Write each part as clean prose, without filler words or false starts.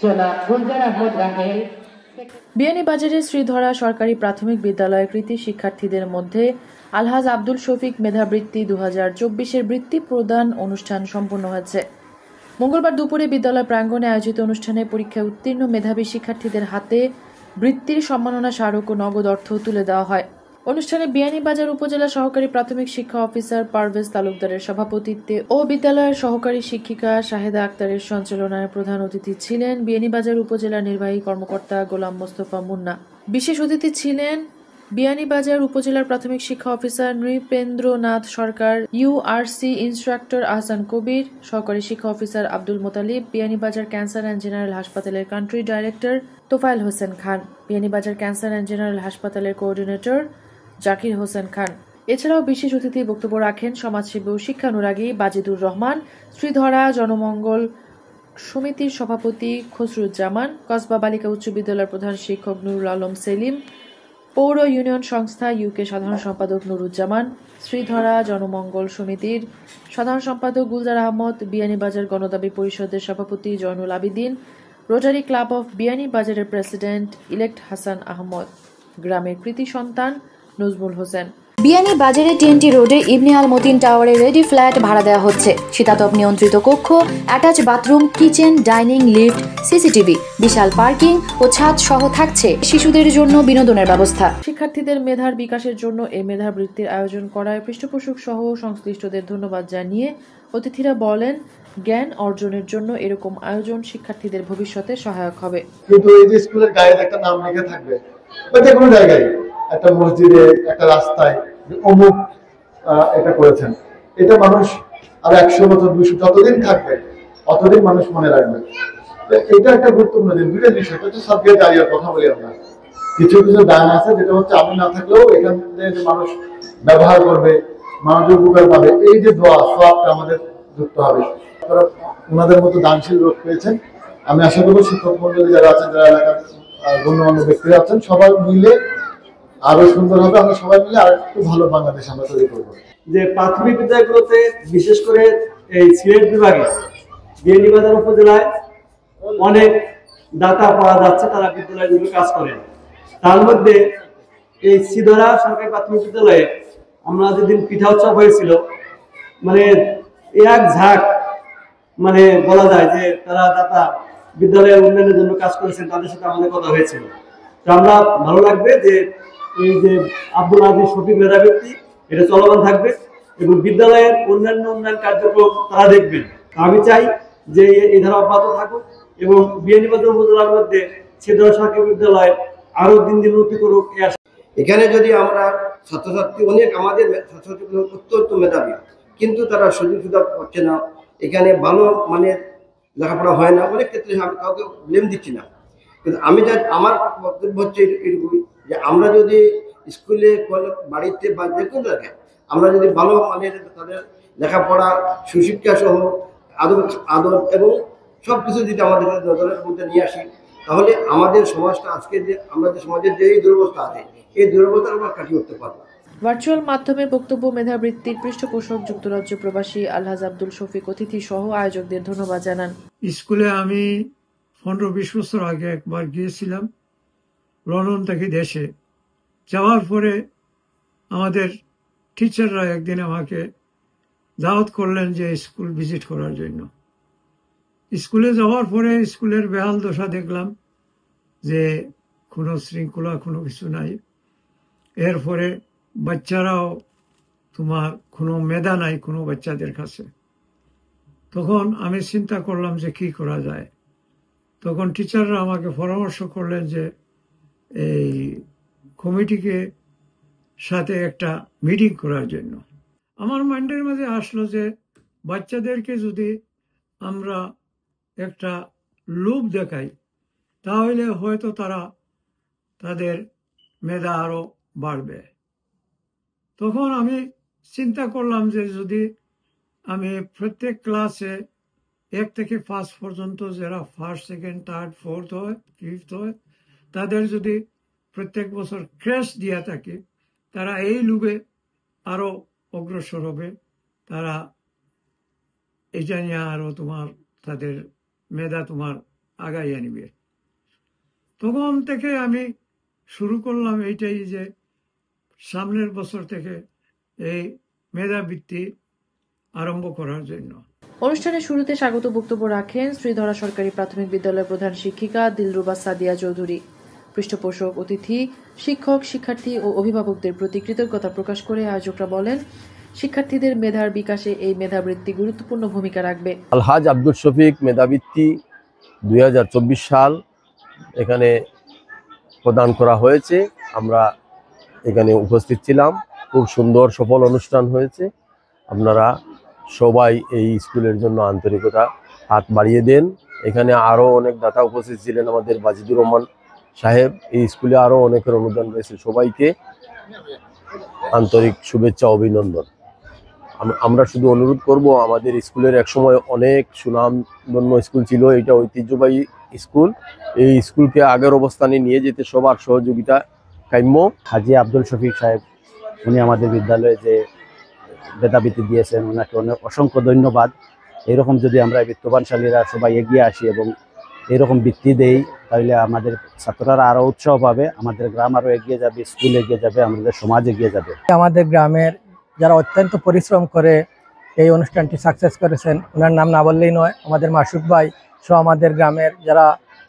জনাব গুলজার আহমদ রাহেল। বিয়ানীবাজারের শ্রীধরা সরকারি প্রাথমিক বিদ্যালয়ের কৃতি শিক্ষার্থীদের মধ্যে আলহাজ আব্দুল শফিক মেধাবৃত্তি 2024-এর বৃত্তি প্রদান অনুষ্ঠান সম্পন্ন হয়েছে। মঙ্গলবার দুপুরে বিদ্যালয় প্রাঙ্গণে আয়োজিত অনুষ্ঠানে পরীক্ষায় উত্তীর্ণ মেধাবী শিক্ষার্থীদের হাতে বৃত্তির সম্মাননা স্মারক ও নগদ অর্থ তুলে দেওয়া হয়। অনুষ্ঠানে বিয়ানীবাজার উপজেলা সহকারী প্রাথমিক শিক্ষা অফিসার পারভেজ তালুকদারের সভাপতিত্বে ও বিদ্যালয়ের সহকারী শিক্ষিকা শাহেদা আক্তারের সঞ্চালনায় প্রধান অতিথি ছিলেন বিয়ানীবাজার উপজেলা নির্বাহী কর্মকর্তা গোলাম মোস্তফা মুন্না। বিশেষ অতিথি ছিলেন বিয়ানীবাজার উপজেলার প্রাথমিক শিক্ষা officer Nripendranath Sarkar, URC instructor Ahsan Kabir, সহকারী শিক্ষা officer Abdul Motalib, Beanibazar cancer and general হাসপাতালের country director Tofayel Hossain Khan, Beanibazar cancer and general হাসপাতালের কোঅর্ডিনেটর জাকির হোসেন খান। এছাড়াও বিশেষ অতিথি বক্তব্য রাখেন সমাজসেবী ও শিক্ষানুরাগী বাজিদুর রহমান, শ্রীধরা জনমঙ্গল সমিতির সভাপতি খসরুজ্জামান, কসবা বালিকা উচ্চ বিদ্যালয়ের প্রধান শিক্ষক নুরুল আলম সেলিম, পৌর ইউনিয়ন সংস্থা ইউকে সাধারণ সম্পাদক নুরুজ্জামান, শ্রীধরা জনমঙ্গল সমিতির সাধারণ সম্পাদক গুলজার আহমদ, বিয়ানীবাজার গণদাবী পরিষদের সভাপতি Zainul Abidin, rotary club of বিয়ানীবাজারের প্রেসিডেন্ট ইলেক্ট হাসান আহমদ, গ্রামের কৃতি সন্তান নজমুল হোসেন। বিয়ানীবাজারে টিএনটি রোডে ইবনে আল মতিন টাওয়ারে রেডি ফ্ল্যাট ভাড়া দেওয়া হচ্ছে। শীতাতপ নিয়ন্ত্রিত কক্ষ, attach bathroom, kitchen, dining, lift, CCTV, বিশাল পার্কিং ও ছাদ সহ থাকছে শিশুদের জন্য বিনোদনের ব্যবস্থা। শিক্ষার্থীদের মেধার বিকাশের জন্য এই মেধাবৃত্তির আয়োজন করায় পৃষ্ঠপোষক সহ সংশ্লিষ্টদের ধন্যবাদ জানিয়ে অতিথিরা বলেন, জ্ঞান অর্জনের জন্য এরকম আয়োজন শিক্ষার্থীদের ভবিষ্যতে সহায়ক হবে। কিন্তু এই যে স্কুলের গায়ে একটা নাম লেখা থাকবে বা যে কোনো জায়গায়, একটা মসজিদে, একটা রাস্তায় অমুক এটা করেছেন, এটা মানুষ আর 100 বছর 200 যতদিন থাকবে অতদিন মানুষ মনে রাখবে। এটা একটা গুরুত্বপূর্ণ দিন। দুইটা বিষয়, এটা হচ্ছে সাদকা জারিয়ার কথা বলি আমরা। কিছু কিছু দান আছে যেটা হচ্ছে আমি না থাকলেও এখান থেকে মানুষ ব্যবহার করবে, মানুষের উপকার পাবে। এই যে দোয়া সওয়াবটা আমাদের যুক্ত হবে। আপনারা ওনাদের মতো দানশীল লোক পেয়েছেন। আমি আশা করবো শিক্ষক মন্ডলী যারা আছেন, যারা এলাকার গণ্যমান্য ব্যক্তিরা আছেন, সবাই মিলে আরো সুন্দর হবে। আমরা সবাই মিলে আর একটু ভালো বাংলাদেশ আমরা তৈরি করবো। যে প্রাথমিক বিদ্যালয়গুলোতে বিশেষ করে এই সিলেট বিভাগে বিয়ানীবাজার উপজেলায় অনেক দাতা পাওয়া যাচ্ছে, তারা বিদ্যালয়গুলো কাজ করেন। তার মধ্যে এই শ্রীধরা সরকারি প্রাথমিক বিদ্যালয়ে আমরা যেদিন পিঠা উৎসব হয়েছিল, মানে এক ঝাঁক মানে বলা যায় যে তারা দাতা বিদ্যালয়ের উন্নয়নের জন্য কাজ করেছেন, তাদের সাথে আমাদের কথা হয়েছিল। তো আমরা ভালো লাগবে যে এই যে আব্দুল আজিজ শফিক মেধাবৃত্তি এটা চলমান থাকবে এবং বিদ্যালয়ের অন্যান্য উন্নয়ন কার্যক্রম তারা দেখবেন। আমি চাই যে এই ধারা অব্যাহত থাকুক এবং বিয়ানীবাজার উপজেলার মধ্যে শ্রীধরা সরকারি বিদ্যালয় আরো দিন দিন উন্নতি করুক। এখানে যদি আমরা ছাত্রছাত্রী অনেক, আমাদের ছাত্রছাত্রী অত্যন্ত মেধাবী, কিন্তু তারা সুযোগ সুবিধা পাচ্ছে না, এখানে ভালো মানের লেখাপড়া হয় না। অনেক ক্ষেত্রে আমি কাউকে ব্লেম দিচ্ছি না, কিন্তু আমি আমার বক্তব্য হচ্ছে এরকমই যে আমরা যদি স্কুলে, বাড়িতে বা যে কোনো জায়গায় আমরা যদি ভালো মানের তাদের লেখাপড়া, সুশিক্ষা সহ আদর এবং সব কিছু যদি আমাদের নজরের মধ্যে নিয়ে আসি, তাহলে আমাদের সমাজটা আজকে যে আমাদের সমাজের যে এই দুরবস্থা আছে, এই দুরবস্থা আমরা কাটিয়ে উঠতে পারবো। ভার্চুয়াল মাধ্যমে বক্তব্য মেধাবৃত্তির পৃষ্ঠপোষক যুক্তরাজ্য প্রবাসী আলহাজ আব্দুল শফিক অতিথি সহ আয়োজকদের ধন্যবাদ জানান। স্কুলে আমি 15-20 বছর আগে একবার গিয়েছিলাম লন্ডন থেকে দেশে। যাওয়ার পরে আমাদের টিচাররা একদিন আমাকে দাওয়াত করলেন যে স্কুল ভিজিট করার জন্য। স্কুলে যাওয়ার পরে স্কুলের বেহাল দশা দেখলাম, যে কোনো শৃঙ্খলা, কোনো কিছু নাই। এরপরে বাচ্চারাও তোমার কোনো মেধা নাই কোনো বাচ্চাদের কাছে। তখন আমি চিন্তা করলাম যে কি করা যায়। তখন টিচাররা আমাকে পরামর্শ করলেন যে এই কমিটিকে সাথে একটা মিটিং করার জন্য। আমার মাইন্ডের মধ্যে আসলো যে বাচ্চাদেরকে যদি আমরা একটা লোভ দেখাই, তাহলে হয়তো তারা তাদের মেধা আরো বাড়বে। তখন আমি চিন্তা করলাম যে যদি আমি প্রত্যেক ক্লাসে 1 থেকে 5 পর্যন্ত যারা 1st, 2nd, 3rd, 4th হয়, 5th হয়, তাদের যদি প্রত্যেক বছর ক্র্যাশ দিয়া থাকে, তারা এই লোভে আরো অগ্রসর হবে। তারা এটা নিয়ে আরো তোমার তাদের মেধা তোমার আগাইয়া নিবে। তখন থেকে আমি শুরু করলাম এইটাই যে সামনের বছর থেকে এই মেধাবৃত্তি আরম্ভ করার জন্য। অনুষ্ঠানের শুরুতে স্বাগত বক্তব্য রাখেন শ্রীধরা সরকারি প্রাথমিক বিদ্যালয়ের প্রধান শিক্ষিকা দিলরুবা সাদিয়া চৌধুরী। পৃষ্ঠপোষক অতিথি, শিক্ষক, শিক্ষার্থী ও অভিভাবকদের প্রতি কৃতজ্ঞতা প্রকাশ করে আয়োজকরা বলেন, শিক্ষার্থীদের মেধার বিকাশে এই মেধাবৃত্তি গুরুত্বপূর্ণ ভূমিকা রাখবে। আলহাজ আব্দুল শফিক মেধাবৃত্তি 2024 সাল এখানে প্রদান করা হয়েছে। আমরা এখানে উপস্থিত ছিলাম। খুব সুন্দর সফল অনুষ্ঠান হয়েছে। আপনারা সবাই এই স্কুলের জন্য আন্তরিকতা হাত বাড়িয়ে দেন। এখানে আরও অনেক দাতা উপস্থিত ছিলেন। আমাদের বাজিদুর রহমান সাহেব, এই স্কুলে আরও অনেকের অনুদান রয়েছে। সবাইকে আন্তরিক শুভেচ্ছা, অভিনন্দন। আমরা শুধু অনুরোধ করব, আমাদের স্কুলের একসময় অনেক সুনামধন্য স্কুল ছিল। এটা ঐতিহ্যবাহী স্কুল। এই স্কুলকে আগের অবস্থানে নিয়ে যেতে সবার সহযোগিতা কাম্য। হাজি আব্দুল শফিক সাহেব, উনি আমাদের বিদ্যালয়ে যে মেধাবৃত্তি দিয়েছেন, ওনাকে অনেক অসংখ্য ধন্যবাদ। এরকম যদি আমরা বিত্তবানশালীরা সবাই এগিয়ে আসি এবং এরকম বৃত্তি দেই, তাহলে আমাদের ছাত্ররা আরও উৎসাহ পাবে, আমাদের গ্রাম আরও এগিয়ে যাবে, স্কুল এগিয়ে যাবে, আমাদের সমাজ এগিয়ে যাবে। আমাদের গ্রামের যারা অত্যন্ত পরিশ্রম করে এই অনুষ্ঠানটি সাকসেস করেছেন, ওনার নাম না বললেই নয়, আমাদের মাসুক ভাই সহ আমাদের গ্রামের যারা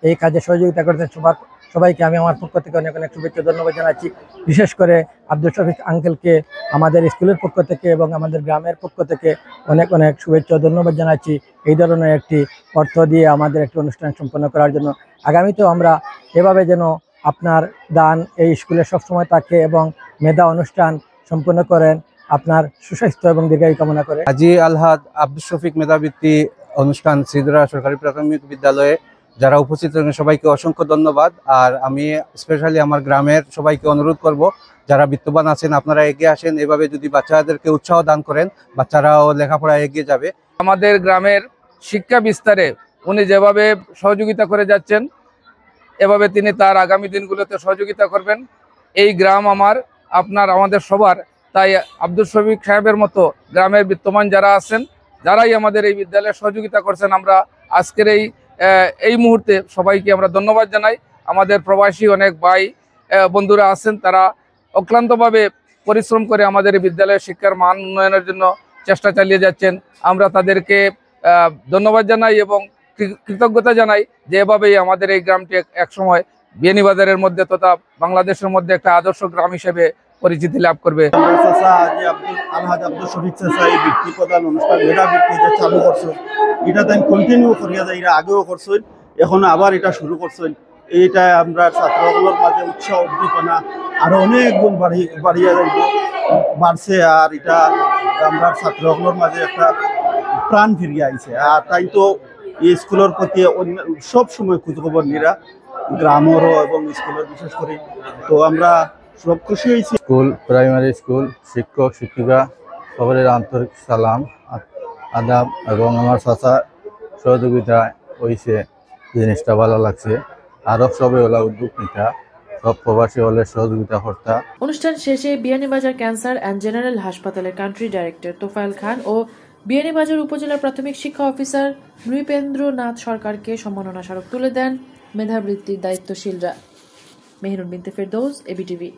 এই কাজে সহযোগিতা করেছেন সবাইকে আমি আমার পক্ষ থেকে অনেক অনেক শুভেচ্ছা, ধন্যবাদ জানাচ্ছি। বিশেষ করে আব্দুল শফিক আঙ্কেলকে আমাদের স্কুলের পক্ষ থেকে এবং আমাদের গ্রামের পক্ষ থেকে অনেক অনেক শুভেচ্ছা, ধন্যবাদ জানাচ্ছি এই ধরনের একটি অর্থ দিয়ে আমাদের একটি অনুষ্ঠান সম্পন্ন করার জন্য। আগামীতেও আমরা এভাবে যেন আপনার দান এই স্কুলে সবসময় থাকে এবং মেধা অনুষ্ঠান সম্পন্ন করেন, আপনার সুস্বাস্থ্য এবং দীর্ঘায়ু কামনা করে। হাজি আলহাজ আব্দুল শফিক মেধাবৃত্তি অনুষ্ঠান শ্রীধরা সরকারি প্রাথমিক বিদ্যালয়ে যারা উপস্থিত থাকেন সবাইকে অসংখ্য ধন্যবাদ। আর আমি স্পেশালি আমার গ্রামের সবাইকে অনুরোধ করব, যারা বিত্তবান আছেন আপনারা এগিয়ে আসেন। এভাবে যদি বাচ্চাদেরকে উৎসাহ দান করেন, বাচ্চারাও লেখাপড়া এগিয়ে যাবে। আমাদের গ্রামের শিক্ষা বিস্তারে উনি যেভাবে সহযোগিতা করে যাচ্ছেন, এভাবে তিনি তার আগামী দিনগুলোতে সহযোগিতা করবেন। এই গ্রাম আমাদের সবার। তাই আব্দুল শফিক সাহেবের মতো গ্রামের বিত্তমান যারা আছেন, যারাই আমাদের এই বিদ্যালয়ে সহযোগিতা করছেন, আমরা আজকের এই মুহূর্তে সবাইকে আমরা ধন্যবাদ জানাই। আমাদের প্রবাসী অনেক ভাই বন্ধুরা আছেন, তারা অক্লান্তভাবে পরিশ্রম করে আমাদের এই বিদ্যালয়ের শিক্ষার মান উন্নয়নের জন্য চেষ্টা চালিয়ে যাচ্ছেন। আমরা তাদেরকে ধন্যবাদ জানাই এবং কৃতজ্ঞতা জানাই যে এভাবেই আমাদের এই গ্রামটি একসময় বিয়ানীবাজারের মধ্যে তথা বাংলাদেশের মধ্যে একটা আদর্শ গ্রাম হিসেবে পরিচিতি লাভ করবে। আলহাজ আব্দুল শফিক চাচা এই বৃত্তি প্রদান অনুষ্ঠান মেধাবৃত্তি যে চালু করছেন, এটা তাই কন্টিনিউ করিয়া যায়। এটা আগেও করছেন, এখন আবার এটা শুরু করছেন। এইটা আমরা ছাত্রগুলোর মাঝে উৎসাহ উদ্দীপনা আরো অনেক গুণ বাড়িয়ে যাইব, বাড়ছে। আর এটা আমরা ছাত্রগুলোর মাঝে একটা প্রাণ ফিরিয়ে আইছে। আর তাই তো এই স্কুলের প্রতি সব সময় খোঁজখবর নিরা, গ্রামেরও এবং স্কুলের বিশেষ করে। তো আমরা সব খুশি হয়েছি। স্কুল, প্রাইমারি স্কুল, শিক্ষক শিক্ষিকা সবার আন্তরিক সালাম আদাব এবং আমার চাচা সহযোগিতা হয়েছে, জিনিসটা ভালো লাগছে। আরো সবাই ওলা উদ্যোগ নিতা, সব প্রবাসী হলে সহযোগিতা করতা। অনুষ্ঠান শেষে বিয়ানীবাজার ক্যান্সার অ্যান্ড জেনারেল হাসপাতালের কান্ট্রি ডাইরেক্টর তোফায়েল খান ও বিয়ানীবাজার উপজেলার প্রাথমিক শিক্ষা অফিসার নৃপেন্দ্রনাথ সরকারকে সম্মাননা স্মারক তুলে দেন মেধাবৃত্তির দায়িত্বশীলরা। মেহরুন বিনতে ফেরদৌস, এবিটিভি।